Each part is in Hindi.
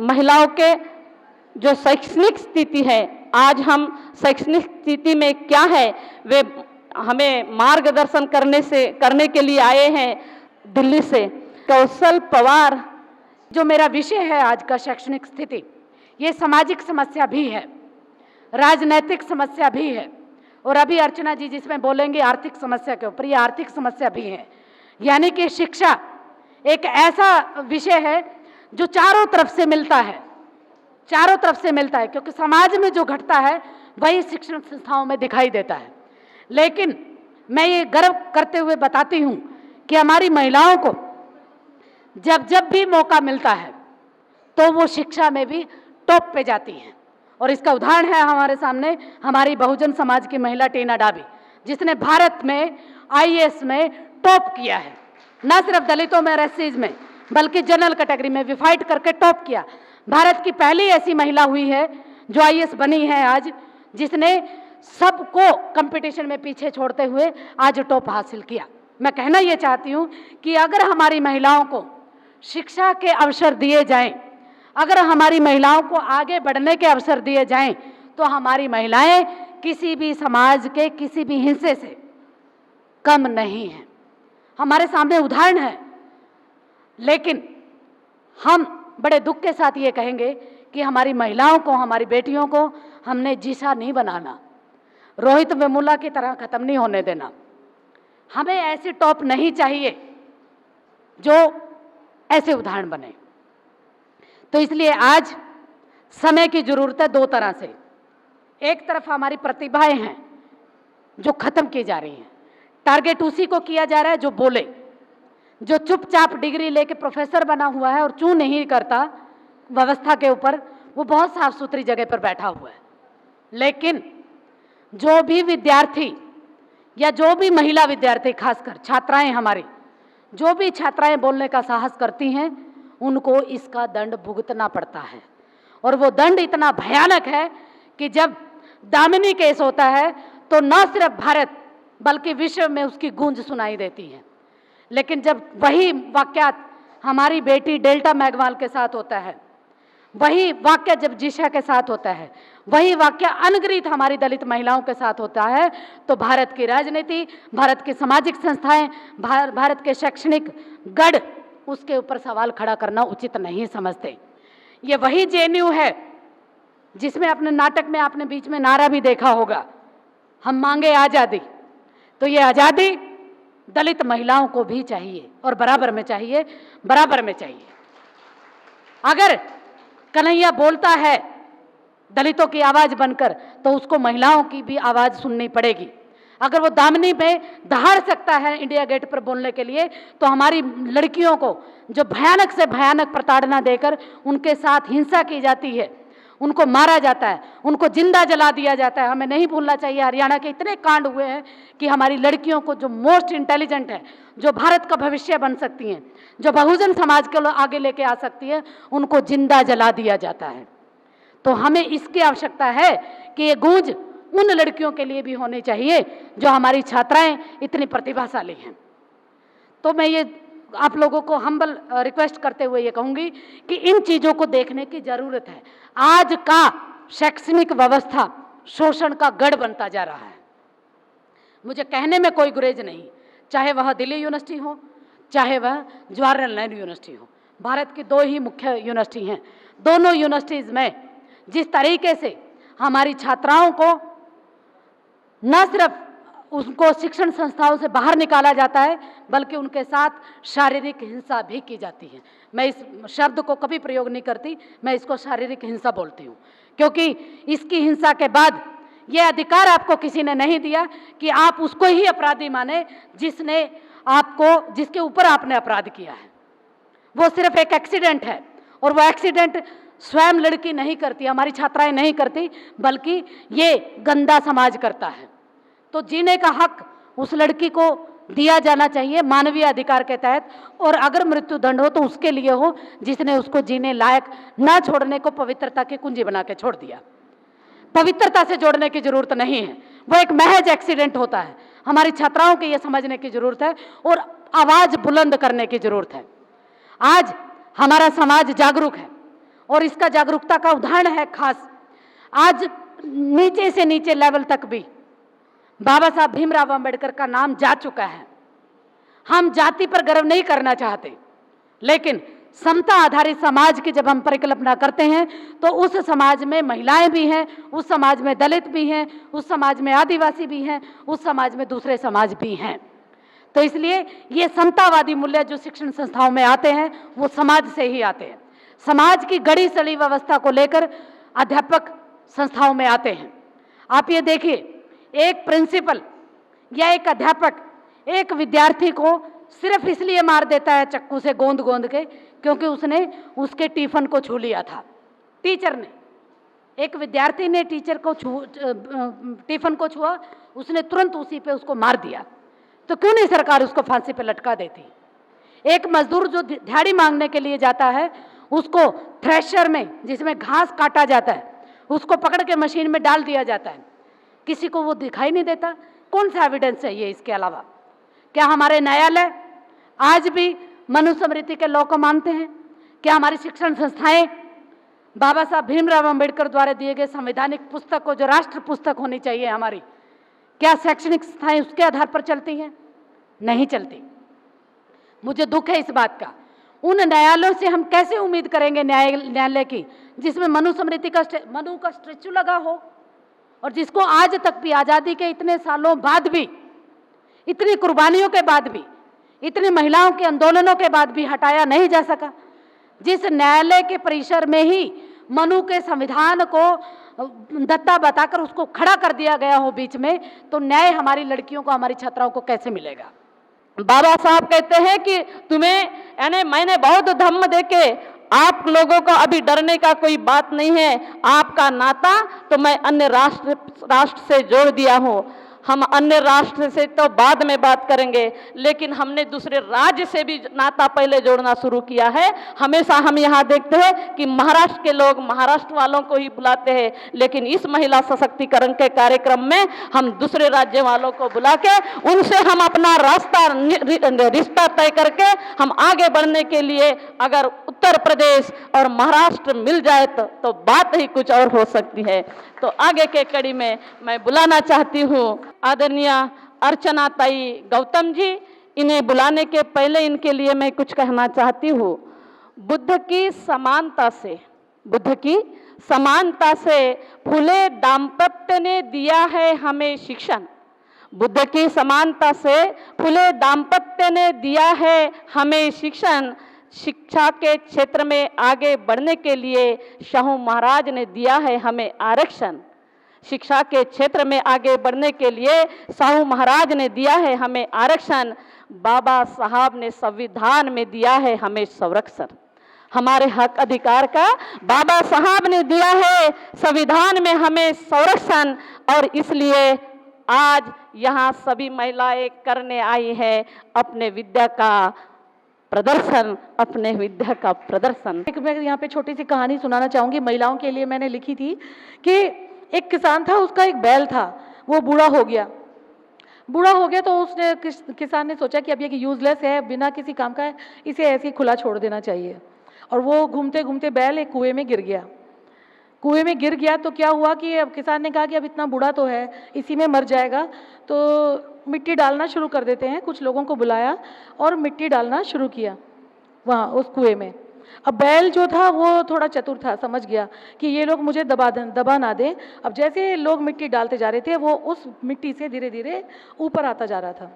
महिलाओं के जो शैक्षणिक स्थिति है, आज हम शैक्षणिक स्थिति में क्या है वे हमें मार्गदर्शन करने के लिए आए हैं दिल्ली से। कौशल पवार। जो मेरा विषय है आज का शैक्षणिक स्थिति, ये सामाजिक समस्या भी है, राजनैतिक समस्या भी है, और अभी अर्चना जी जिसमें बोलेंगे आर्थिक समस्या के ऊपर, ये आर्थिक समस्या भी है। यानी कि शिक्षा एक ऐसा विषय है जो चारों तरफ से मिलता है, चारों तरफ से मिलता है, क्योंकि समाज में जो घटता है वही शिक्षण संस्थाओं में दिखाई देता है। लेकिन मैं ये गर्व करते हुए बताती हूँ कि हमारी महिलाओं को जब जब भी मौका मिलता है तो वो शिक्षा में भी टॉप पे जाती हैं। और इसका उदाहरण है हमारे सामने हमारी बहुजन समाज की महिला टीना डाबी, जिसने भारत में आईएएस में टॉप किया है, न सिर्फ दलितों में और एससीज में बल्कि जनरल कैटेगरी में भी फाइट करके टॉप किया। भारत की पहली ऐसी महिला हुई है जो आईएएस बनी है आज, जिसने सबको कंपटीशन में पीछे छोड़ते हुए आज टॉप हासिल किया। मैं कहना ये चाहती हूँ कि अगर हमारी महिलाओं को शिक्षा के अवसर दिए जाएं, अगर हमारी महिलाओं को आगे बढ़ने के अवसर दिए जाएं, तो हमारी महिलाएं किसी भी समाज के किसी भी हिस्से से कम नहीं हैं। हमारे सामने उदाहरण है। लेकिन हम बड़े दुख के साथ ये कहेंगे कि हमारी महिलाओं को, हमारी बेटियों को हमने जीसा नहीं बनाना, रोहित वेमुला की तरह खत्म नहीं होने देना। हमें ऐसी टॉप नहीं चाहिए जो ऐसे उदाहरण बने। तो इसलिए आज समय की जरूरत है दो तरह से। एक तरफ हमारी प्रतिभाएं हैं जो खत्म की जा रही हैं, टारगेट उसी को किया जा रहा है जो बोले, जो चुपचाप डिग्री लेके प्रोफेसर बना हुआ है और चू नहीं करता व्यवस्था के ऊपर, वो बहुत साफ सुथरी जगह पर बैठा हुआ है। लेकिन जो भी विद्यार्थी या जो भी महिला विद्यार्थी, खासकर छात्राएं हमारी, जो भी छात्राएं बोलने का साहस करती हैं, उनको इसका दंड भुगतना पड़ता है। और वो दंड इतना भयानक है कि जब दामिनी केस होता है तो न सिर्फ भारत बल्कि विश्व में उसकी गूंज सुनाई देती है। लेकिन जब वही वाक्यात हमारी बेटी डेल्टा मेघवाल के साथ होता है, वही वाक्य जब जिशा के साथ होता है, वही वाक्य अनगिनत हमारी दलित महिलाओं के साथ होता है, तो भारत की राजनीति, भारत की सामाजिक संस्थाएं, भारत के शैक्षणिक गढ़ उसके ऊपर सवाल खड़ा करना उचित नहीं समझते। ये वही जेएनयू है जिसमें अपने नाटक में आपने बीच में नारा भी देखा होगा, हम मांगे आज़ादी। तो ये आज़ादी दलित महिलाओं को भी चाहिए और बराबर में चाहिए, बराबर में चाहिए। अगर कन्हैया बोलता है दलितों की आवाज बनकर, तो उसको महिलाओं की भी आवाज सुननी पड़ेगी। अगर वो दामिनी में दहाड़ सकता है इंडिया गेट पर बोलने के लिए, तो हमारी लड़कियों को जो भयानक से भयानक प्रताड़ना देकर उनके साथ हिंसा की जाती है, उनको मारा जाता है, उनको जिंदा जला दिया जाता है। हमें नहीं भूलना चाहिए हरियाणा के इतने कांड हुए हैं कि हमारी लड़कियों को जो मोस्ट इंटेलिजेंट है, जो भारत का भविष्य बन सकती हैं, जो बहुजन समाज को आगे लेके आ सकती है, उनको जिंदा जला दिया जाता है। तो हमें इसकी आवश्यकता है कि ये गूंज उन लड़कियों के लिए भी होनी चाहिए जो हमारी छात्राएं इतनी प्रतिभाशाली हैं। तो मैं ये आप लोगों को हम्बल रिक्वेस्ट करते हुए ये कहूंगी कि इन चीज़ों को देखने की ज़रूरत है। आज का शैक्षणिक व्यवस्था शोषण का गढ़ बनता जा रहा है। मुझे कहने में कोई गुरेज नहीं, चाहे वह दिल्ली यूनिवर्सिटी हो, चाहे वह जवाहरलाल नेहरू यूनिवर्सिटी हो। भारत की दो ही मुख्य यूनिवर्सिटी हैं। दोनों यूनिवर्सिटीज़ में जिस तरीके से हमारी छात्राओं को न सिर्फ उनको शिक्षण संस्थाओं से बाहर निकाला जाता है, बल्कि उनके साथ शारीरिक हिंसा भी की जाती है। मैं इस शब्द को कभी प्रयोग नहीं करती, मैं इसको शारीरिक हिंसा बोलती हूँ, क्योंकि इसकी हिंसा के बाद ये अधिकार आपको किसी ने नहीं दिया कि आप उसको ही अपराधी माने जिसके ऊपर आपने अपराध किया है। वो सिर्फ एक एक्सीडेंट है, और वो एक्सीडेंट स्वयं लड़की नहीं करती, हमारी छात्राएं नहीं करती, बल्कि ये गंदा समाज करता है। तो जीने का हक उस लड़की को दिया जाना चाहिए मानवीय अधिकार के तहत, और अगर मृत्यु दंड हो तो उसके लिए हो जिसने उसको जीने लायक ना छोड़ने को पवित्रता की कुंजी बना के छोड़ दिया। पवित्रता से जोड़ने की जरूरत नहीं है, वो एक महज एक्सीडेंट होता है। हमारी छात्राओं को ये समझने की जरूरत है और आवाज बुलंद करने की जरूरत है। आज हमारा समाज जागरूक है और इसका जागरूकता का उदाहरण है खास। आज नीचे से नीचे लेवल तक भी बाबा साहब भीमराव अंबेडकर का नाम जा चुका है। हम जाति पर गर्व नहीं करना चाहते, लेकिन समता आधारित समाज की जब हम परिकल्पना करते हैं तो उस समाज में महिलाएं भी हैं, उस समाज में दलित भी हैं, उस समाज में आदिवासी भी हैं, उस समाज में दूसरे समाज भी हैं। तो इसलिए ये समतावादी मूल्य जो शिक्षण संस्थाओं में आते हैं वो समाज से ही आते हैं। समाज की गड़ी सड़ी व्यवस्था को लेकर अध्यापक संस्थाओं में आते हैं। आप ये देखिए, एक प्रिंसिपल या एक अध्यापक एक विद्यार्थी को सिर्फ इसलिए मार देता है चक्कू से गोंद गोंद के क्योंकि उसने उसके टिफिन को छू लिया था। टीचर ने, एक विद्यार्थी ने टीचर को टिफिन को छुआ, उसने तुरंत उसी पे उसको मार दिया। तो क्यों नहीं सरकार उसको फांसी पे लटका देती? एक मजदूर जो दिहाड़ी मांगने के लिए जाता है उसको थ्रेशर में, जिसमें घास काटा जाता है, उसको पकड़ के मशीन में डाल दिया जाता है। किसी को वो दिखाई नहीं देता। कौन सा एविडेंस चाहिए इसके अलावा? क्या हमारे न्यायालय आज भी मनुस्मृति के लॉ को मानते हैं? क्या हमारी शिक्षण संस्थाएं बाबा साहब भीमराव अंबेडकर द्वारा दिए गए संवैधानिक पुस्तक को, जो राष्ट्र पुस्तक होनी चाहिए हमारी, क्या शैक्षणिक संस्थाएं उसके आधार पर चलती हैं? नहीं चलती। मुझे दुख है इस बात का। उन न्यायालयों से हम कैसे उम्मीद करेंगे न्यायालय की जिसमें मनुस्मृति का मनु का स्टैचू लगा हो और जिसको आज तक भी, आज़ादी के इतने सालों बाद भी, इतनी कुर्बानियों के बाद भी, इतनी महिलाओं के आंदोलनों के बाद भी हटाया नहीं जा सका। जिस न्यायालय के परिसर में ही मनु के संविधान को दत्ता बताकर उसको खड़ा कर दिया गया हो बीच में, तो न्याय हमारी लड़कियों को, हमारी छात्राओं को कैसे मिलेगा? बाबा साहब कहते हैं कि तुम्हें, यानी मैंने बहुत धम्म देके, आप लोगों को अभी डरने का कोई बात नहीं है। आपका नाता तो मैं अन्य राष्ट्र से जोड़ दिया हूँ। हम अन्य राष्ट्र से तो बाद में बात करेंगे, लेकिन हमने दूसरे राज्य से भी नाता पहले जोड़ना शुरू किया है। हमेशा हम यहाँ देखते हैं कि महाराष्ट्र के लोग महाराष्ट्र वालों को ही बुलाते हैं, लेकिन इस महिला सशक्तिकरण के कार्यक्रम में हम दूसरे राज्य वालों को बुला के उनसे हम अपना रिश्ता तय करके हम आगे बढ़ने के लिए, अगर उत्तर प्रदेश और महाराष्ट्र मिल जाए तो बात ही कुछ और हो सकती है। तो आगे के कड़ी में मैं बुलाना चाहती हूँ आदरणीय अर्चना ताई गौतम जी। इन्हें बुलाने के पहले इनके लिए मैं कुछ कहना चाहती हूँ। बुद्ध की समानता से फूले दाम्पत्य ने दिया है हमें शिक्षण। बुद्ध की समानता से फूले दाम्पत्य ने दिया है हमें शिक्षण। शिक्षा के क्षेत्र में आगे बढ़ने के लिए शाहू महाराज ने दिया है हमें आरक्षण। शिक्षा के क्षेत्र में आगे बढ़ने के लिए शाहू महाराज ने दिया है हमें आरक्षण। बाबा साहब ने संविधान में दिया है हमें संरक्षण। हमारे हक अधिकार का बाबा साहब ने दिया है संविधान में हमें संरक्षण। और इसलिए आज यहाँ सभी महिलाएं करने आई है अपने विद्या का प्रदर्शन, अपने विद्या का प्रदर्शन। मैं यहाँ पे छोटी सी कहानी सुनाना चाहूँगी। महिलाओं के लिए मैंने लिखी थी कि एक किसान था, उसका एक बैल था, वो बूढ़ा हो गया तो उसने किसान ने सोचा कि अब ये यूजलेस है, बिना किसी काम का है, इसे ऐसे ही खुला छोड़ देना चाहिए। और वो घूमते घूमते बैल एक कुएं में गिर गया। तो क्या हुआ कि अब किसान ने कहा कि अब इतना बूढ़ा तो है, इसी में मर जाएगा, तो मिट्टी डालना शुरू कर देते हैं। कुछ लोगों को बुलाया और मिट्टी डालना शुरू किया वहाँ उस कुएं में। अब बैल जो था वो थोड़ा चतुर था, समझ गया कि ये लोग मुझे दबा ना दें। अब जैसे लोग मिट्टी डालते जा रहे थे, वो उस मिट्टी से धीरे धीरे ऊपर आता जा रहा था।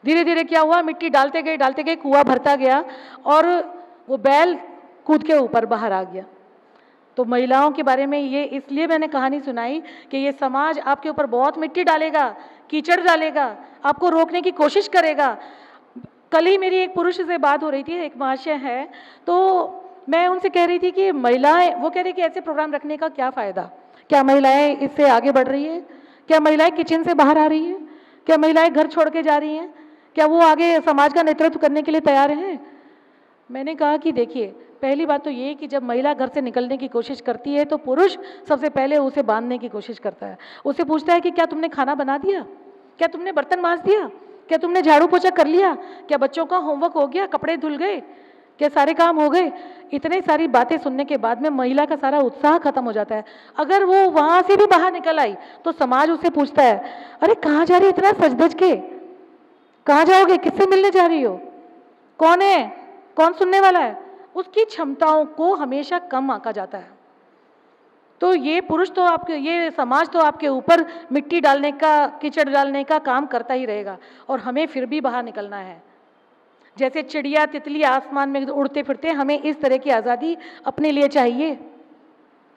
धीरे धीरे क्या हुआ, मिट्टी डालते गए, कुआं भरता गया और वो बैल कूद के ऊपर बाहर आ गया। तो महिलाओं के बारे में ये इसलिए मैंने कहानी सुनाई कि ये समाज आपके ऊपर बहुत मिट्टी डालेगा, कीचड़ डालेगा, आपको रोकने की कोशिश करेगा। कल ही मेरी एक पुरुष से बात हो रही थी, एक महाशय है, तो मैं उनसे कह रही थी कि महिलाएं, वो कह रही कि ऐसे प्रोग्राम रखने का क्या फ़ायदा, क्या महिलाएं इससे आगे बढ़ रही है, क्या महिलाएं किचन से बाहर आ रही है, क्या महिलाएं घर छोड़ के जा रही हैं, क्या वो आगे समाज का नेतृत्व करने के लिए तैयार हैं? मैंने कहा कि देखिए, पहली बात तो ये कि जब महिला घर से निकलने की कोशिश करती है तो पुरुष सबसे पहले उसे बांधने की कोशिश करता है। उससे पूछता है कि क्या तुमने खाना बना दिया, क्या तुमने बर्तन मांज दिया, क्या तुमने झाड़ू पोछा कर लिया, क्या बच्चों का होमवर्क हो गया, कपड़े धुल गए, क्या सारे काम हो गए? इतनी सारी बातें सुनने के बाद में महिला का सारा उत्साह खत्म हो जाता है। अगर वो वहां से भी बाहर निकल आई तो समाज उससे पूछता है, अरे कहाँ जा रही है इतना सज धज के, कहाँ जाओगे, किससे मिलने जा रही हो, कौन है, कौन सुनने वाला है? उसकी क्षमताओं को हमेशा कम आंका जाता है। तो ये पुरुष तो आपके, ये समाज तो आपके ऊपर मिट्टी डालने का, कीचड़ डालने का काम करता ही रहेगा और हमें फिर भी बाहर निकलना है। जैसे चिड़िया तितली आसमान में उड़ते फिरते, हमें इस तरह की आज़ादी अपने लिए चाहिए।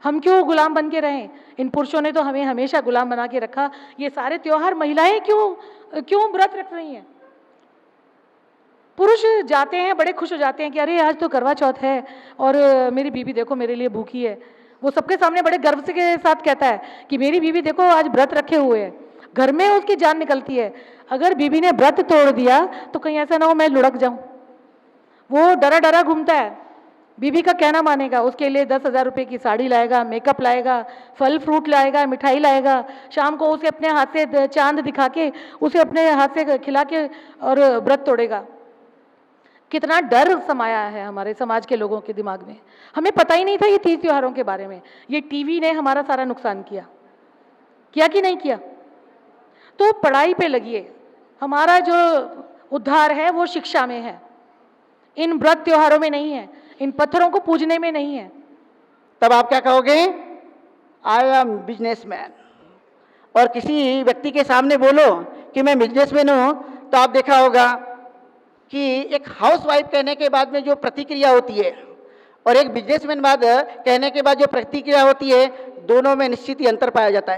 हम क्यों गुलाम बन के रहें? इन पुरुषों ने तो हमें हमेशा गुलाम बना के रखा। ये सारे त्योहार महिलाएं क्यों व्रत रख रही हैं? पुरुष जाते हैं बड़े खुश हो जाते हैं कि अरे आज तो करवा चौथ है और मेरी बीवी देखो मेरे लिए भूखी है। वो सबके सामने बड़े गर्व से के साथ कहता है कि मेरी बीवी देखो आज व्रत रखे हुए है। घर में उसकी जान निकलती है। अगर बीवी ने व्रत तोड़ दिया तो कहीं ऐसा ना हो मैं लुढ़क जाऊं। वो डरा डरा घूमता है, बीवी का कहना मानेगा, उसके लिए 10,000 रुपये की साड़ी लाएगा, मेकअप लाएगा, फल फ्रूट लाएगा, मिठाई लाएगा, शाम को उसे अपने हाथ से चांद दिखा के उसे अपने हाथ से खिला के और व्रत तोड़ेगा। कितना डर समाया है हमारे समाज के लोगों के दिमाग में। हमें पता ही नहीं था ये तीज त्योहारों के बारे में। ये टीवी ने हमारा सारा नुकसान किया कि नहीं किया? तो पढ़ाई पे लगिए। हमारा जो उद्धार है वो शिक्षा में है, इन व्रत त्योहारों में नहीं है, इन पत्थरों को पूजने में नहीं है। तब आप क्या कहोगे? I am businessman. और किसी व्यक्ति के सामने बोलो कि मैं बिजनेसमैन हूँ, तो आप देखा होगा कि एक हाउसवाइफ कहने के बाद में जो प्रतिक्रिया होती है और एक बिजनेसमैन बाद कहने के बाद जो प्रतिक्रिया होती है, दोनों में निश्चित ही अंतर पाया जाता है।